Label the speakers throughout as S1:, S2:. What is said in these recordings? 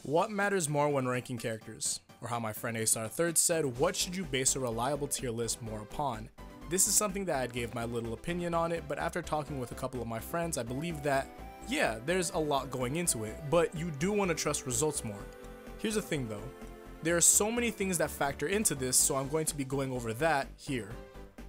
S1: What matters more when ranking characters? Or how my friend A*3 said, what should you base a reliable tier list more upon? This is something that I gave my little opinion on it, but after talking with a couple of my friends, I believe that, yeah, there's a lot going into it, but you do want to trust results more. Here's the thing though, there are so many things that factor into this, so I'm going to be going over that here.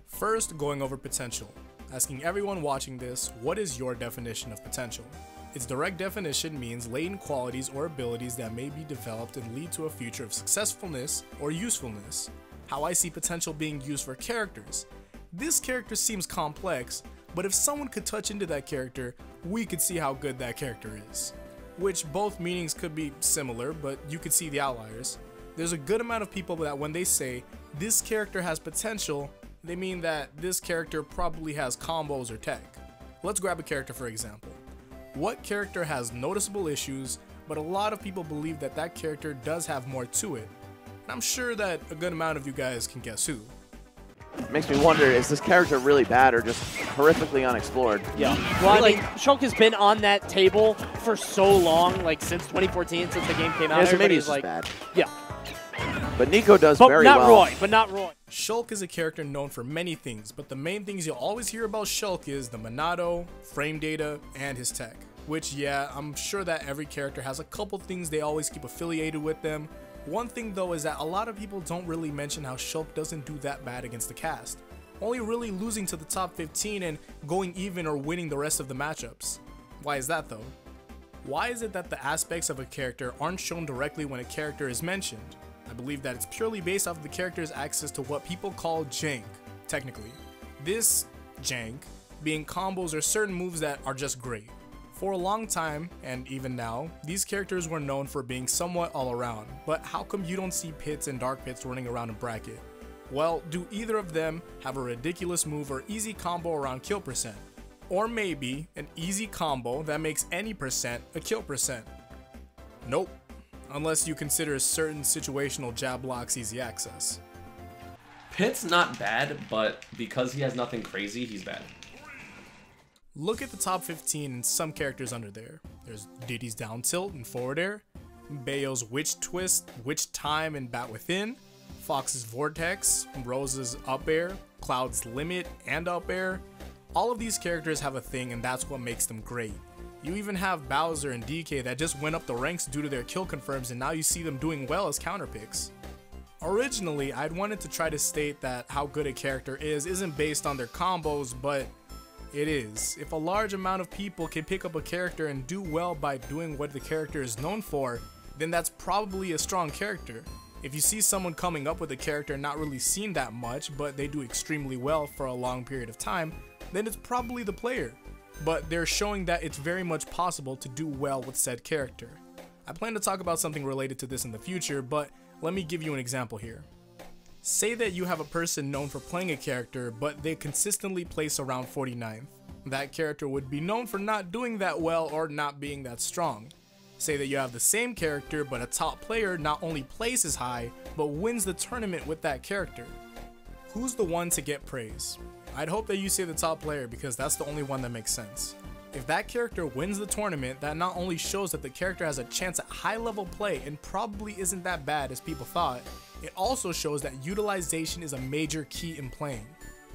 S1: First, going over potential. Asking everyone watching this, what is your definition of potential? Its direct definition means latent qualities or abilities that may be developed and lead to a future of successfulness or usefulness. How I see potential being used for characters. This character seems complex, but if someone could touch into that character, we could see how good that character is. Which both meanings could be similar, but you could see the outliers. There's a good amount of people that when they say, this character has potential, they mean that this character probably has combos or tech. Let's grab a character for example. What character has noticeable issues, but a lot of people believe that that character does have more to it? And I'm sure that a good amount of you guys can guess who.
S2: It makes me wonder, is this character really bad or just horrifically unexplored?
S3: Yeah. Well, I mean, Shulk has been on that table for so long, like since 2014, since the game came out.
S2: Yeah, so maybe he's
S3: like,
S2: bad.
S3: Yeah.
S2: But Nico does very well.
S3: But not Roy.
S1: Shulk is a character known for many things, but the main things you'll always hear about Shulk is the Monado, frame data, and his tech. Which, yeah, I'm sure that every character has a couple things they always keep affiliated with them. One thing though is that a lot of people don't really mention how Shulk doesn't do that bad against the cast, only really losing to the top 15 and going even or winning the rest of the matchups. Why is that though? Why is it that the aspects of a character aren't shown directly when a character is mentioned? I believe that it's purely based off of the character's access to what people call jank, technically. This jank being combos or certain moves that are just great. For a long time, and even now, these characters were known for being somewhat all around, but how come you don't see Pits and Dark Pits running around in bracket? Well, do either of them have a ridiculous move or easy combo around kill percent? Or maybe an easy combo that makes any percent a kill percent? Nope, unless you consider certain situational jab blocks easy access.
S4: Pit's not bad, but because he has nothing crazy, he's bad.
S1: Look at the top 15 and some characters under there. There's Diddy's down tilt and forward air, Bayo's witch twist, witch time and bat within, Fox's vortex, Rose's up air, Cloud's limit and up air. All of these characters have a thing and that's what makes them great. You even have Bowser and DK that just went up the ranks due to their kill confirms and now you see them doing well as counter picks. Originally, I'd wanted to try to state that how good a character isn't based on their combos, but it is. If a large amount of people can pick up a character and do well by doing what the character is known for, then that's probably a strong character. If you see someone coming up with a character not really seen that much, but they do extremely well for a long period of time, then it's probably the player. But they're showing that it's very much possible to do well with said character. I plan to talk about something related to this in the future, but let me give you an example here. Say that you have a person known for playing a character, but they consistently place around 49th. That character would be known for not doing that well or not being that strong. Say that you have the same character, but a top player not only places high, but wins the tournament with that character. Who's the one to get praise? I'd hope that you say the top player because that's the only one that makes sense. If that character wins the tournament, that not only shows that the character has a chance at high level play and probably isn't that bad as people thought, it also shows that utilization is a major key in playing.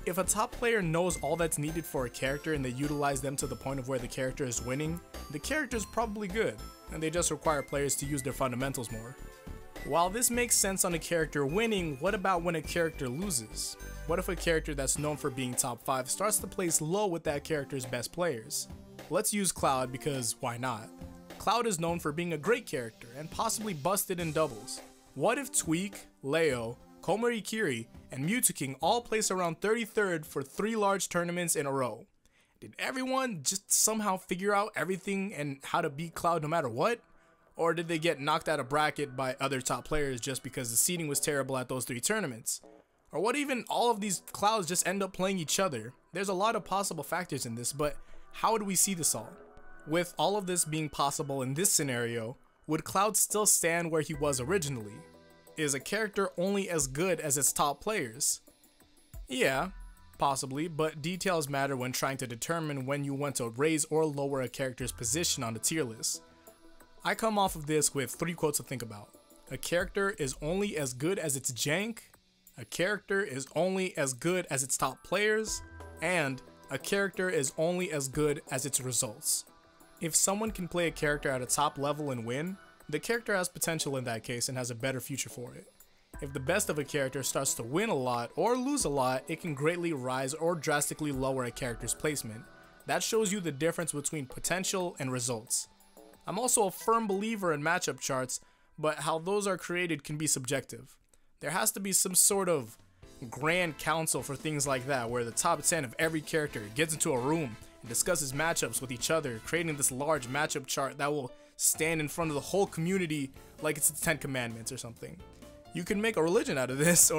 S1: If a top player knows all that's needed for a character and they utilize them to the point of where the character is winning, the character is probably good, and they just require players to use their fundamentals more. While this makes sense on a character winning, what about when a character loses? What if a character that's known for being top 5 starts to place low with that character's best players? Let's use Cloud because why not? Cloud is known for being a great character and possibly busted in doubles. What if Tweak, Leo, Komari Kiri, and Mewtwo all place around 33rd for 3 large tournaments in a row? Did everyone just somehow figure out everything and how to beat Cloud no matter what? Or did they get knocked out of bracket by other top players just because the seeding was terrible at those 3 tournaments? Or what even all of these Clouds just end up playing each other? There's a lot of possible factors in this, but how do we see this all? With all of this being possible in this scenario, would Cloud still stand where he was originally? Is a character only as good as its top players? Yeah, possibly, but details matter when trying to determine when you want to raise or lower a character's position on the tier list. I come off of this with 3 quotes to think about. A character is only as good as its jank, a character is only as good as its top players, and a character is only as good as its results. If someone can play a character at a top level and win, the character has potential in that case and has a better future for it. If the best of a character starts to win a lot or lose a lot, it can greatly rise or drastically lower a character's placement. That shows you the difference between potential and results. I'm also a firm believer in matchup charts, but how those are created can be subjective. There has to be some sort of grand council for things like that, where the top 10 of every character gets into a room and discusses matchups with each other, creating this large matchup chart that will stand in front of the whole community like it's the 10 Commandments or something. You can make a religion out of this,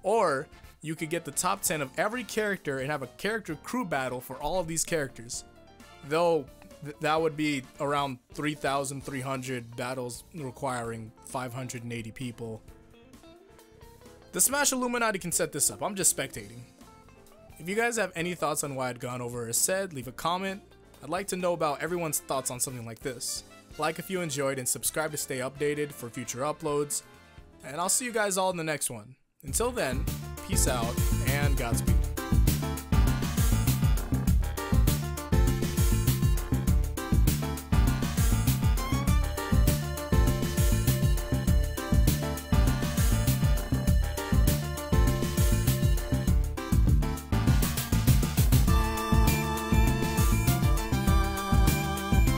S1: or you could get the top 10 of every character and have a character crew battle for all of these characters. Though that would be around 3,300 battles requiring 580 people. The Smash Illuminati can set this up. I'm just spectating. If you guys have any thoughts on what I'd gone over or said, leave a comment. I'd like to know about everyone's thoughts on something like this. Like if you enjoyed and subscribe to stay updated for future uploads. And I'll see you guys all in the next one. Until then, peace out and Godspeed.